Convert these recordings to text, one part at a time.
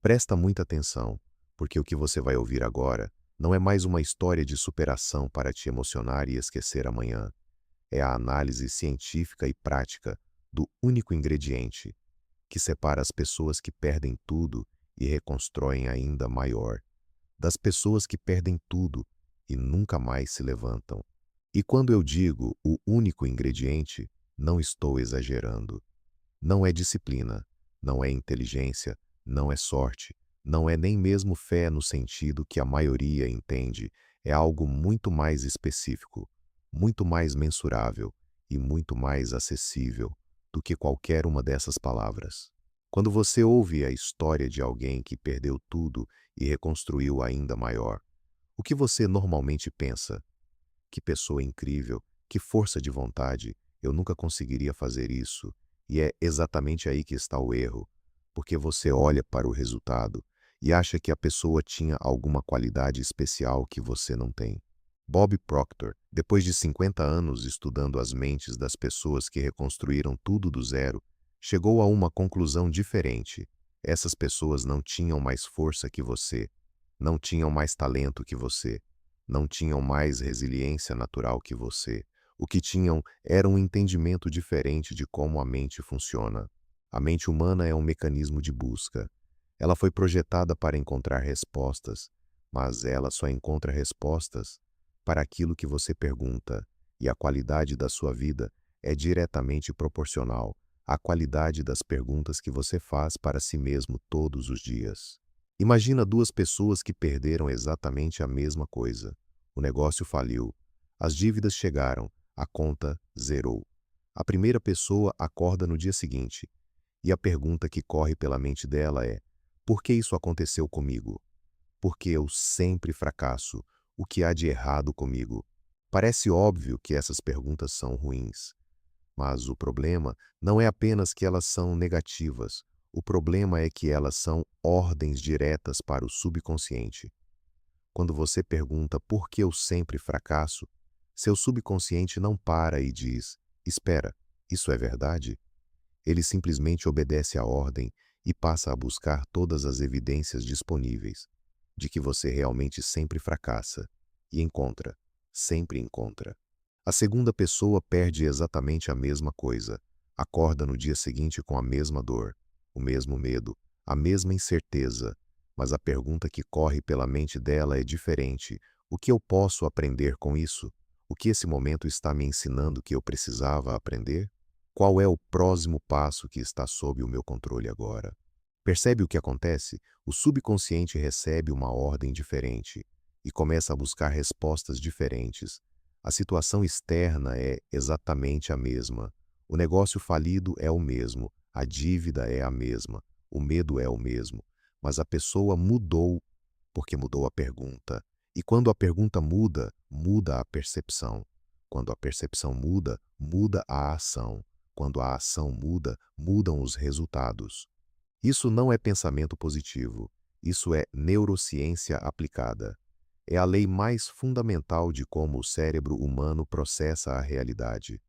Presta muita atenção, porque o que você vai ouvir agora não é mais uma história de superação para te emocionar e esquecer amanhã. É a análise científica e prática do único ingrediente que separa as pessoas que perdem tudo e reconstroem ainda maior, das pessoas que perdem tudo e nunca mais se levantam. E quando eu digo o único ingrediente, não estou exagerando. Não é disciplina, não é inteligência, não é sorte, não é nem mesmo fé no sentido que a maioria entende, é algo muito mais específico, muito mais mensurável e muito mais acessível do que qualquer uma dessas palavras. Quando você ouve a história de alguém que perdeu tudo e reconstruiu ainda maior, o que você normalmente pensa? Que pessoa incrível, que força de vontade, eu nunca conseguiria fazer isso. E é exatamente aí que está o erro, porque você olha para o resultado e acha que a pessoa tinha alguma qualidade especial que você não tem. Bob Proctor, depois de 50 anos estudando as mentes das pessoas que reconstruíram tudo do zero, chegou a uma conclusão diferente. Essas pessoas não tinham mais força que você, não tinham mais talento que você, não tinham mais resiliência natural que você. O que tinham era um entendimento diferente de como a mente funciona. A mente humana é um mecanismo de busca. Ela foi projetada para encontrar respostas, mas ela só encontra respostas para aquilo que você pergunta, e a qualidade da sua vida é diretamente proporcional à qualidade das perguntas que você faz para si mesmo todos os dias. Imagina duas pessoas que perderam exatamente a mesma coisa. O negócio faliu, as dívidas chegaram, a conta zerou. A primeira pessoa acorda no dia seguinte, e a pergunta que corre pela mente dela é: por que isso aconteceu comigo? Porque eu sempre fracasso. O que há de errado comigo? Parece óbvio que essas perguntas são ruins, mas o problema não é apenas que elas são negativas. O problema é que elas são ordens diretas para o subconsciente. Quando você pergunta por que eu sempre fracasso, seu subconsciente não para e diz: espera, isso é verdade? Ele simplesmente obedece à ordem e passa a buscar todas as evidências disponíveis de que você realmente sempre fracassa e encontra, sempre encontra. A segunda pessoa perde exatamente a mesma coisa, acorda no dia seguinte com a mesma dor, o mesmo medo, a mesma incerteza, mas a pergunta que corre pela mente dela é diferente. O que eu posso aprender com isso? O que esse momento está me ensinando que eu precisava aprender? Qual é o próximo passo que está sob o meu controle agora? Percebe o que acontece? O subconsciente recebe uma ordem diferente e começa a buscar respostas diferentes. A situação externa é exatamente a mesma. O negócio falido é o mesmo, a dívida é a mesma, o medo é o mesmo, mas a pessoa mudou porque mudou a pergunta. E quando a pergunta muda, muda a percepção. Quando a percepção muda, muda a ação. Quando a ação muda, mudam os resultados. Isso não é pensamento positivo. Isso é neurociência aplicada. É a lei mais fundamental de como o cérebro humano processa a realidade.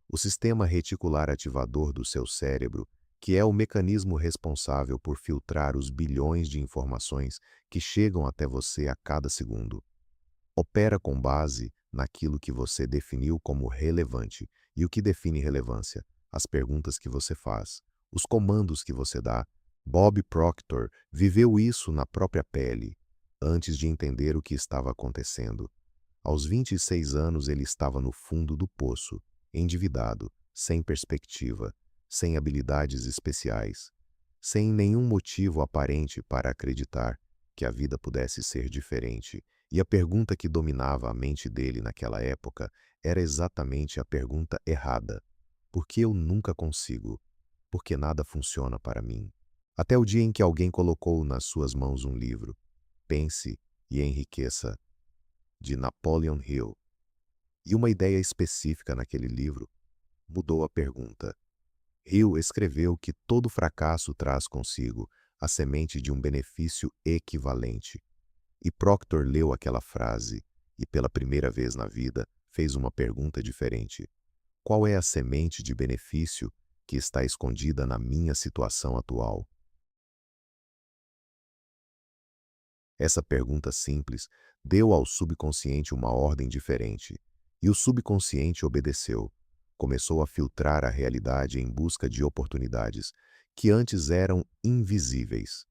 O sistema reticular ativador do seu cérebro, que é o mecanismo responsável por filtrar os bilhões de informações que chegam até você a cada segundo, opera com base naquilo que você definiu como relevante. E o que define relevância? As perguntas que você faz, os comandos que você dá. Bob Proctor viveu isso na própria pele, antes de entender o que estava acontecendo. Aos 26 anos ele estava no fundo do poço, endividado, sem perspectiva, sem habilidades especiais, sem nenhum motivo aparente para acreditar que a vida pudesse ser diferente. E a pergunta que dominava a mente dele naquela época era exatamente a pergunta errada: por que eu nunca consigo? Por que nada funciona para mim? Até o dia em que alguém colocou nas suas mãos um livro, Pense e Enriqueça, de Napoleon Hill. E uma ideia específica naquele livro mudou a pergunta. Hill escreveu que todo fracasso traz consigo a semente de um benefício equivalente. E Proctor leu aquela frase e, pela primeira vez na vida, fez uma pergunta diferente. Qual é a semente de benefício que está escondida na minha situação atual? Essa pergunta simples deu ao subconsciente uma ordem diferente, e o subconsciente obedeceu. Começou a filtrar a realidade em busca de oportunidades que antes eram invisíveis.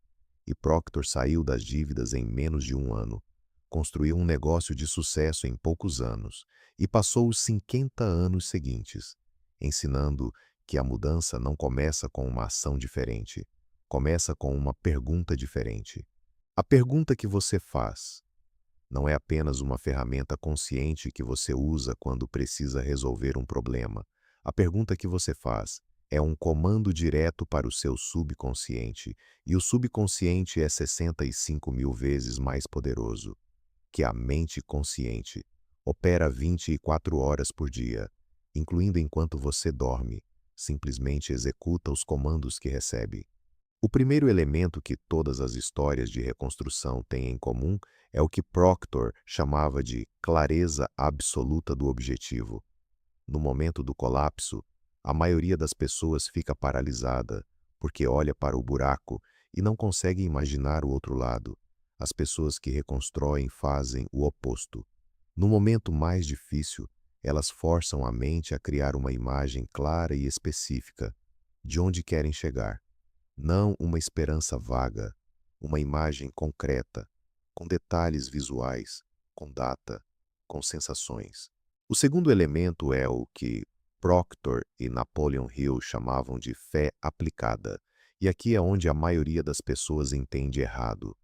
E Proctor saiu das dívidas em menos de um ano, construiu um negócio de sucesso em poucos anos e passou os 50 anos seguintes, ensinando que a mudança não começa com uma ação diferente, começa com uma pergunta diferente. A pergunta que você faz não é apenas uma ferramenta consciente que você usa quando precisa resolver um problema. A pergunta que você faz é um comando direto para o seu subconsciente, e o subconsciente é 65 mil vezes mais poderoso que a mente consciente. Opera 24 horas por dia, incluindo enquanto você dorme. Simplesmente executa os comandos que recebe. O primeiro elemento que todas as histórias de reconstrução têm em comum é o que Proctor chamava de clareza absoluta do objetivo. No momento do colapso, a maioria das pessoas fica paralisada, porque olha para o buraco e não consegue imaginar o outro lado. As pessoas que reconstroem fazem o oposto. No momento mais difícil, elas forçam a mente a criar uma imagem clara e específica de onde querem chegar. Não uma esperança vaga, uma imagem concreta, com detalhes visuais, com data, com sensações. O segundo elemento é o que Proctor e Napoleon Hill chamavam de fé aplicada, e aqui é onde a maioria das pessoas entende errado.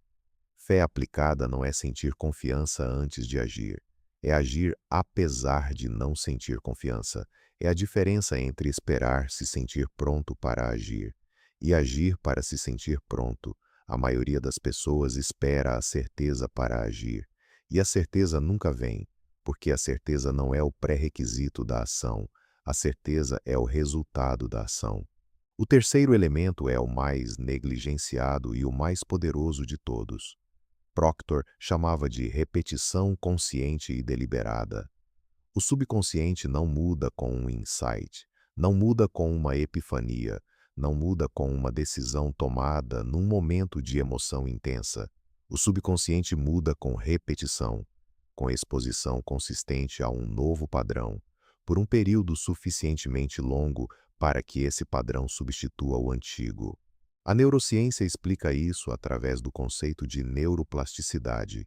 Fé aplicada não é sentir confiança antes de agir, é agir apesar de não sentir confiança. É a diferença entre esperar se sentir pronto para agir e agir para se sentir pronto. A maioria das pessoas espera a certeza para agir, e a certeza nunca vem, porque a certeza não é o pré-requisito da ação, a certeza é o resultado da ação. O terceiro elemento é o mais negligenciado e o mais poderoso de todos. Proctor chamava de repetição consciente e deliberada. O subconsciente não muda com um insight, não muda com uma epifania, não muda com uma decisão tomada num momento de emoção intensa. O subconsciente muda com repetição, com exposição consistente a um novo padrão, por um período suficientemente longo para que esse padrão substitua o antigo. A neurociência explica isso através do conceito de neuroplasticidade,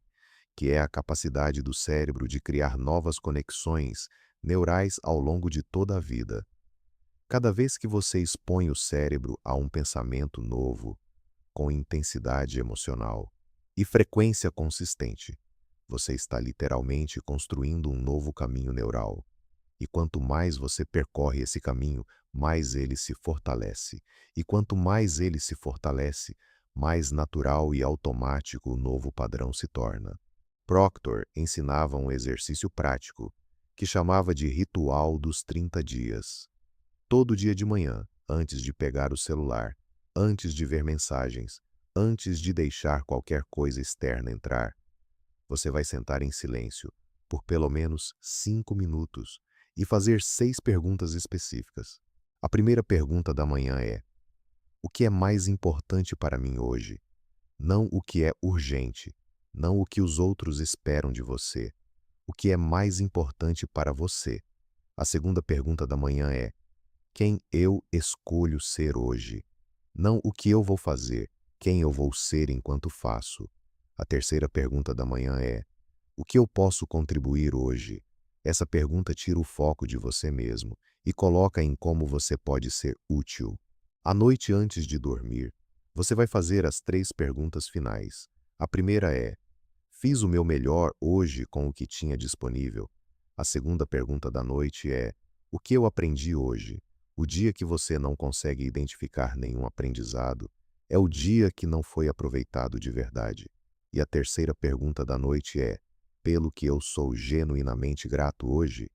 que é a capacidade do cérebro de criar novas conexões neurais ao longo de toda a vida. Cada vez que você expõe o cérebro a um pensamento novo, com intensidade emocional e frequência consistente, você está literalmente construindo um novo caminho neural. E quanto mais você percorre esse caminho, mais ele se fortalece. E quanto mais ele se fortalece, mais natural e automático o novo padrão se torna. Proctor ensinava um exercício prático, que chamava de ritual dos 30 dias. Todo dia de manhã, antes de pegar o celular, antes de ver mensagens, antes de deixar qualquer coisa externa entrar, você vai sentar em silêncio por pelo menos 5 minutos e fazer 6 perguntas específicas. A primeira pergunta da manhã é: o que é mais importante para mim hoje? Não o que é urgente, não o que os outros esperam de você. O que é mais importante para você? A segunda pergunta da manhã é: quem eu escolho ser hoje? Não o que eu vou fazer, quem eu vou ser enquanto faço. A terceira pergunta da manhã é: o que eu posso contribuir hoje? Essa pergunta tira o foco de você mesmo e coloca em como você pode ser útil. À noite antes de dormir, você vai fazer as 3 perguntas finais. A primeira é: fiz o meu melhor hoje com o que tinha disponível? A segunda pergunta da noite é: o que eu aprendi hoje? O dia que você não consegue identificar nenhum aprendizado é o dia que não foi aproveitado de verdade. E a terceira pergunta da noite é: pelo que eu sou genuinamente grato hoje?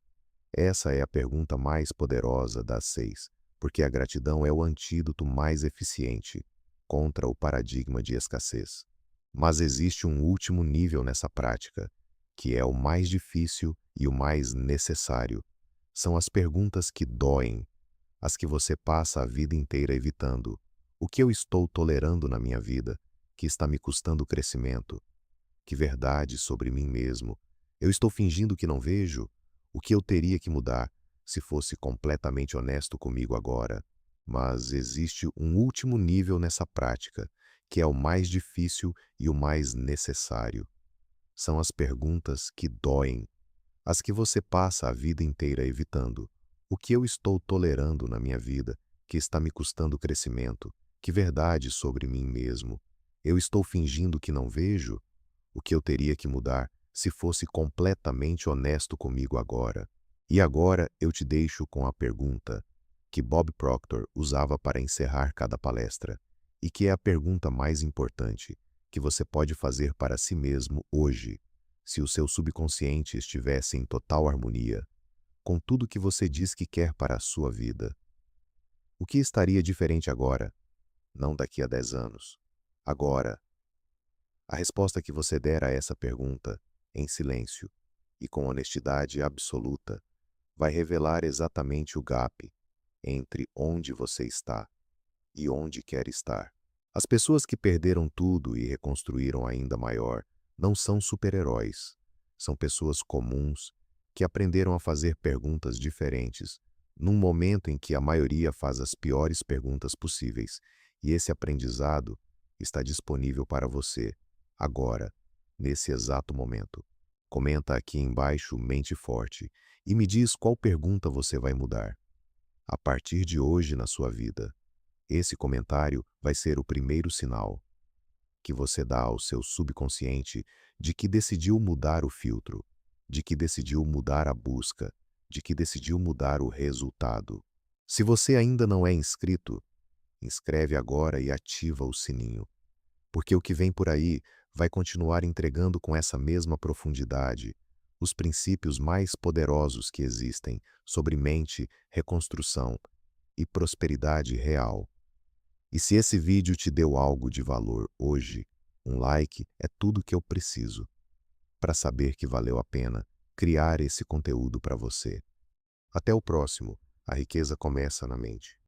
Essa é a pergunta mais poderosa das 6, porque a gratidão é o antídoto mais eficiente contra o paradigma de escassez. Mas existe um último nível nessa prática, que é o mais difícil e o mais necessário. São as perguntas que doem, as que você passa a vida inteira evitando. O que eu estou tolerando na minha vida, que está me custando crescimento? Que verdade sobre mim mesmo? Eu estou fingindo que não vejo? O que eu teria que mudar se fosse completamente honesto comigo agora? Mas existe um último nível nessa prática, que é o mais difícil e o mais necessário. São as perguntas que doem, as que você passa a vida inteira evitando. O que eu estou tolerando na minha vida que está me custando crescimento? Que verdade sobre mim mesmo? Eu estou fingindo que não vejo? O que eu teria que mudar se fosse completamente honesto comigo agora? E agora eu te deixo com a pergunta que Bob Proctor usava para encerrar cada palestra, e que é a pergunta mais importante que você pode fazer para si mesmo hoje, se o seu subconsciente estivesse em total harmonia com tudo que você diz que quer para a sua vida. O que estaria diferente agora, não daqui a 10 anos? Agora, a resposta que você der a essa pergunta, em silêncio e com honestidade absoluta, vai revelar exatamente o gap entre onde você está e onde quer estar. As pessoas que perderam tudo e reconstruíram ainda maior não são super-heróis. São pessoas comuns que aprenderam a fazer perguntas diferentes num momento em que a maioria faz as piores perguntas possíveis, e esse aprendizado está disponível para você agora, nesse exato momento. Comenta aqui embaixo Mente Forte e me diz qual pergunta você vai mudar a partir de hoje na sua vida. Esse comentário vai ser o primeiro sinal que você dá ao seu subconsciente de que decidiu mudar o filtro, de que decidiu mudar a busca, de que decidiu mudar o resultado. Se você ainda não é inscrito, inscreve agora e ativa o sininho, porque o que vem por aí vai continuar entregando com essa mesma profundidade os princípios mais poderosos que existem sobre mente, reconstrução e prosperidade real. E se esse vídeo te deu algo de valor hoje, um like é tudo que eu preciso para saber que valeu a pena criar esse conteúdo para você. Até o próximo. A riqueza começa na mente.